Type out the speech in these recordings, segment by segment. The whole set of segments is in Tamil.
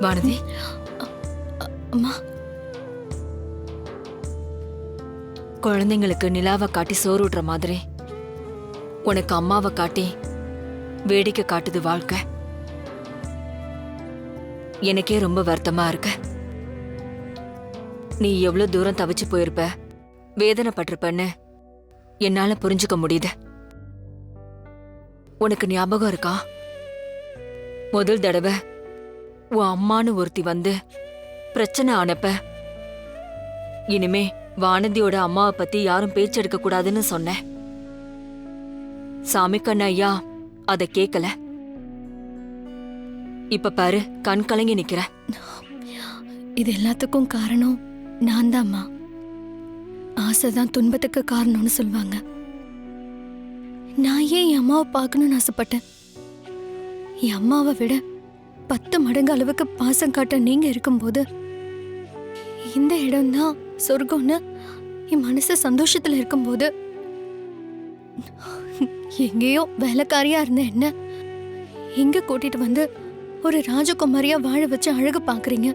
வானதி, அம்மா, குழந்தைங்களுக்கு நிலாவை காட்டி சோறு ஊட்டுற மாதிரி உனக்கு அம்மாவை காட்டி வேடிக்கை காட்டுது வாழ்க்கை. எனக்கே ரொம்ப வருத்தமா இருக்க. நீ எவ்வளவு தூரம் தவிச்சு போயிருப்ப, வேதனைப்பட்டிருப்பன்னு என்னால புரிஞ்சுக்க முடியுது. உனக்கு ஞாபகம் இருக்கா, முதல் தடவை உன் அம்மானு ஒருத்தி வந்து பிரச்சனை ஆனப்ப, இனிமே வானதியோட அம்மாவை பத்தி யாரும் பேச்செடுக்க கூடாதுன்னு சொன்னேன். சாமிக்கண்ண ஐயா அத கேக்கல. இப்ப பாரு, கண் கலங்கி நிக்கிற. இது எல்லாத்துக்கும் காரணம் நான் தான்மா. ஆசைதான் துன்பத்துக்கு காரணம்னு சொல்லுவாங்க. நான் ஏன் என் அம்மாவை பார்க்கணும்னு ஆசைப்பட்டேன்? என் அம்மாவை விட 10 மடங்கு அளவுக்கு பாசம் காட்ட நீங்க இருக்கும்போது இந்த இடம்தான் சொர்க்கம்னு என் மனசு சந்தோஷத்துல இருக்கும்போது, எங்கேயோ வேலைக்காரியா இருந்த என்ன எங்க கூட்டிட்டு வந்து ஒரு ராஜகுமாரியா வாழ வச்சு அழகு பாக்குறீங்க.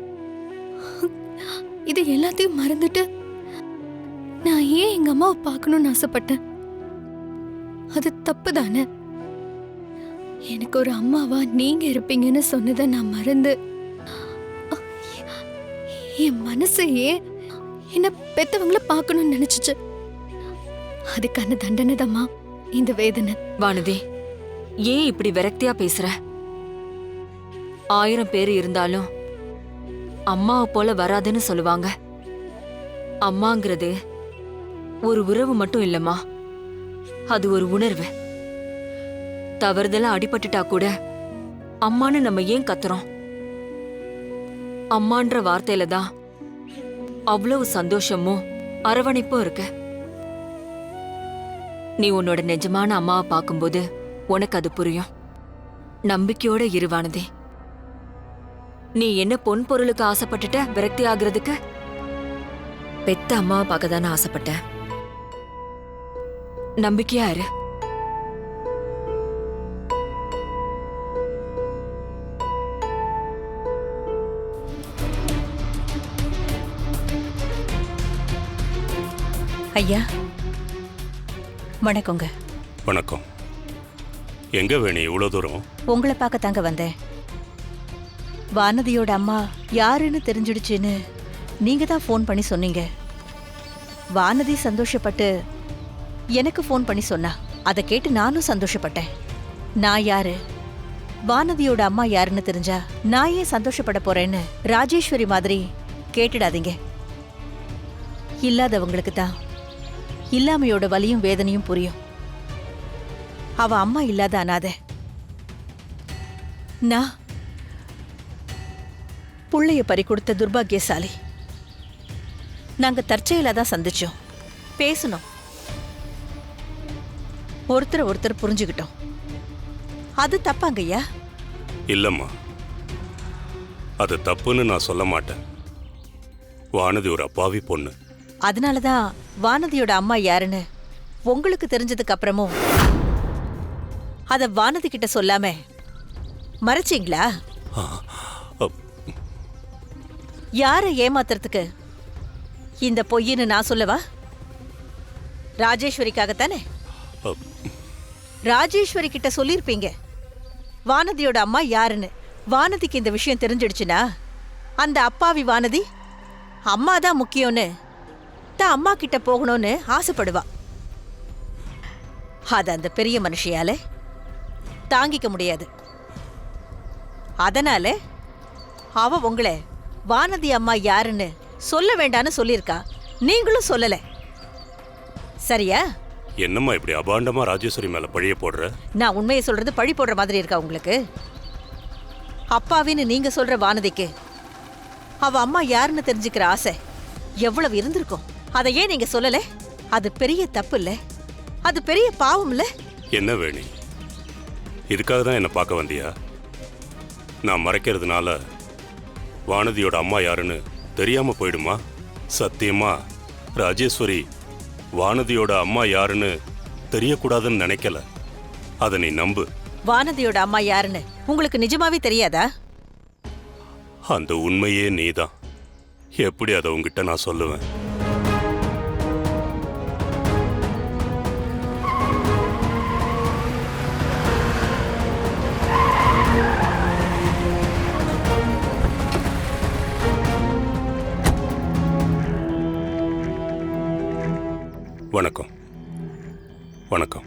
இது எல்லாத்தையும் மறந்துட்டு நான் ஏன் எங்க அம்மாவை பார்க்கணும்னு ஆசைப்பட்டேன்? அது தப்பு தானே? எனக்கு ஒரு அம்மாவா நீங்க இருப்பீங்கன்னு சொன்னதை நான் மறந்து என் மனசையே என்ன பெத்தவங்கள பார்க்கணும்னு நினைச்சிச்சு. அதுக்கான தண்டனை தாம்மா இந்த வேதனை. வானதி, ஏன் இப்படி விரக்தியா பேசுற? 1000 பேர் இருந்தாலும் அம்மாவை போல வராதுன்னு சொல்லுவாங்க. அம்மாங்கிறது ஒரு உறவு மட்டும் இல்லம்மா, அது ஒரு உணர்வு. தவறுதலா அடிபட்டுட்டா கூட அம்மான்னு நம்ம ஏன் கத்துறோம்? அம்மான்ற வார்த்தையில தான் அவ்வளவு சந்தோஷமும் அரவணைப்பும் இருக்கு. நீ உன்னோட நிஜமான அம்மாவை பார்க்கும்போது உனக்கு அது புரியும். நம்பிக்கையோட இரு வானதி. நீ என்ன பொன் பொருளுக்கு ஆசைப்பட்டுட்ட விரக்தி ஆகுறதுக்கு? பெத்த அம்மாவை பார்க்க தானே ஆசைப்பட்ட. நம்பிக்கையா இரு. ஐயா வணக்கங்க. வணக்கம். எங்க வேணி இவ்வளவு தூரம்? உங்களை பார்க்க தாங்க வந்தேன். வானதியோட அம்மா யாருன்னு தெரிஞ்சிடுச்சுன்னு நீங்க தான் ஃபோன் பண்ணி சொன்னீங்க. வானதி சந்தோஷப்பட்டு எனக்கு ஃபோன் பண்ணி சொன்னா. அதை கேட்டு நானும் சந்தோஷப்பட்டேன். நான் யாரு, வானதியோட அம்மா யாருன்னு தெரிஞ்சா நான் ஏன் சந்தோஷப்பட போறேன்னு ராஜேஸ்வரி மாதிரி கேட்டுடாதீங்க. இல்லாதவங்களுக்கு தான் இல்லாமையோட வலியும் வேதனையும் புரியும். அவ அம்மா இல்லாத அனாதை. நான் புள்ளைய பறி கொடுத்த துர்பாகியசாலி. நாங்க தற்செயலா தான் சந்திச்சோம், பேசணும், ஒருத்தர் புரிஞ்சுக்கிட்டோம். அது தப்பாங்கய்யா? இல்லம்மா, அது தப்புன்னு நான் சொல்ல மாட்டேன். வானதி ஒரு அப்பாவி பொண்ணு. அதனாலதான் வானதியோட அம்மா யாருன்னு உங்களுக்கு தெரிஞ்சதுக்கு அப்புறமும் அத வானதி கிட்ட சொல்லாம மறைச்சிங்களா? யார ஏமாத்துறதுக்கு இந்த பொய்ன்னு நான் சொல்லவா? ராஜேஸ்வரிக்காகத்தானே? ராஜேஸ்வரி கிட்ட சொல்லிருப்பீங்க வானதியோட அம்மா யாருன்னு. வானதிக்கு இந்த விஷயம் தெரிஞ்சிடுச்சுன்னா அந்த அப்பாவி வானதி அம்மாதான் முக்கியம்னு தான் அம்மா கிட்ட போகணும்னு ஆசைப்படுவா. அது அந்த பெரிய மனுஷியால தாங்கிக்க முடியாது. அதனால அவ உங்களை வானதி அம்மா யாருன்னு சொல்ல வேண்டான்னு சொல்லியிருக்கா. நீங்களும் சொல்லல, சரியா? என்னம்மா இப்படி அபாண்டமா ராஜேஸ்வரி மேல பழிய போடுற? நான் உண்மையை சொல்றது பழி போடுற மாதிரி இருக்கா உங்களுக்கு? அப்பாவின்னு நீங்க சொல்ற வானதிக்கு அவ அம்மா யாருன்னு தெரிஞ்சுக்கிற ஆசை எவ்வளவு இருந்திருக்கும். அதை ஏன் நீங்க சொல்லல? அது பெரிய தப்பு இல்ல? அது பெரிய பாவம் இல்ல? என்ன வேணி, இதுக்காக தான் என்ன பார்க்க வந்தியா? நான் மறைக்கிறதுனால வானதியோட அம்மா யாருன்னு தெரியாம போயிடுமா? சத்தியமா ராஜேஸ்வரி வானதியோட அம்மா யாருன்னு தெரியக்கூடாதுன்னு நினைக்கல. அதை நீ நம்பு. வானதியோட அம்மா யாருன்னு உங்களுக்கு நிஜமாவே தெரியாதா? அந்த உண்மையே நீதான். எப்படி அதை உங்ககிட்ட நான் சொல்லுவேன்? வணக்கம். வணக்கம்.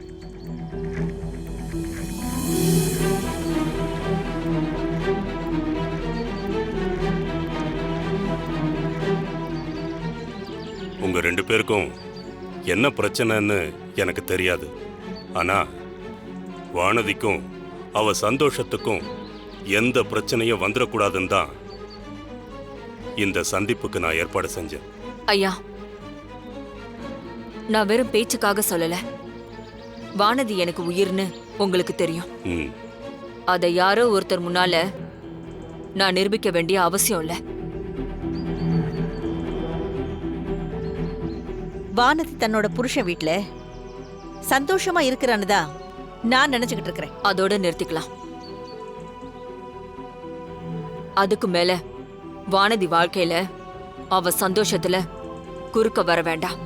உங்க 2 பேருக்கும் என்ன பிரச்சனைன்னு எனக்கு தெரியாது. ஆனா வானதிக்கும் அவ சந்தோஷத்துக்கும் எந்த பிரச்சனையும் வந்துடக்கூடாதுன்னு தான் இந்த சந்திப்புக்கு நான் ஏற்பாடு செஞ்சேன். ஐயா, நான் வெறும் பேச்சுக்காக சொல்லல. வானதி எனக்கு உயிர்னு உங்களுக்கு தெரியும். ம், அதை யாரோ ஒருத்தர் முன்னால நான் நிரூபிக்க வேண்டிய அவசியம் இல்ல. வானதி தன்னோட புருஷன் வீட்ல சந்தோஷமா இருக்கிறான்னு தான் நான் நினைச்சுக்கிட்டு இருக்கிறேன். அதோட நிறுத்திக்கலாம். அதுக்கு மேல வானதி வாழ்க்கையில அவ சந்தோஷத்துல குறுக்க வர வேண்டாம்.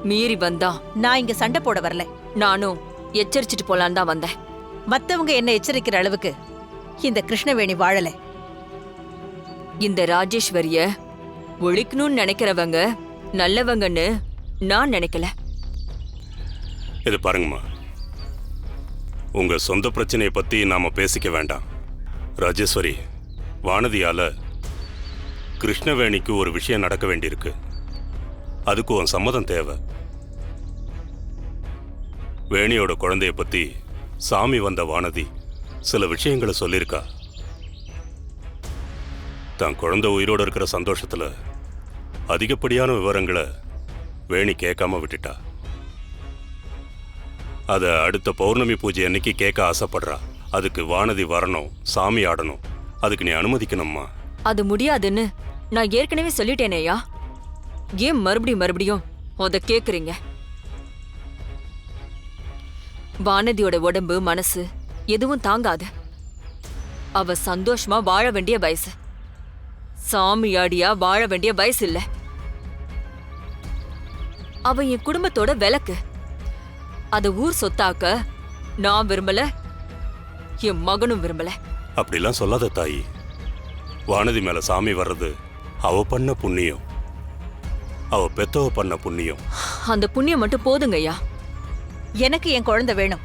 மீறி வந்தா நான் இங்க சண்டை போட வரல. நானும் எச்சரிச்சுட்டு போலான்னு தான் வந்தேன். மத்தவங்க என்ன எச்சரிக்கிற அளவுக்கு இந்த கிருஷ்ணவேணி வாழல. இந்த ராஜேஸ்வரிய ஒழிக்கணும்னு நினைக்கிறவங்க நல்லவங்கன்னு நான் நினைக்கல. இது பாருங்கம்மா, உங்க சொந்த பிரச்சனையை பத்தி நாம பேசிக்க வேண்டாம். ராஜேஸ்வரி, வானதியால கிருஷ்ணவேணிக்கு ஒரு விஷயம் நடக்க வேண்டியிருக்கு. அதுக்கு உன் சம்மதம் தேவை. வேணியோட குழந்தைய பத்தி சாமி வந்த வானதி சில விஷயங்களை சொல்லியிருக்கா. தான் குழந்தை உயிரோடு இருக்கிற சந்தோஷத்துல அதிகப்படியான விவரங்களை வேணி கேட்காம விட்டுட்டா. அதை அடுத்த பௌர்ணமி பூஜை அன்னைக்கு கேட்க ஆசைப்படுறா. அதுக்கு வானதி வரணும், சாமி ஆடணும். அதுக்கு நீ அனுமதிக்கணும்மா. அது முடியாதுன்னு நான் ஏற்கனவே சொல்லிட்டேனேயா. ஏன் மறுபடியும் அத கேக்குறீங்க? வானதியோட உடம்பு மனசு எதுவும் தாங்காது. அவ சந்தோஷமா வாழ வேண்டிய வயசு, சாமியாடியா வாழ வேண்டிய வயசு இல்ல. அவ என் குடும்பத்தோட விளக்கு. அத ஊர் சொத்தாக்க நான் விரும்பல, என் மகனும் விரும்பல. அப்படிலாம் சொல்லாத தாயி. வானதி மேல சாமி வர்றது அவ பண்ண புண்ணியம், அவ பெத்தவ பண்ண புண்ணியம். அந்த புண்ணியம் மட்டும் போதுங்க ஐயா. எனக்கு என் குழந்தை வேணும்.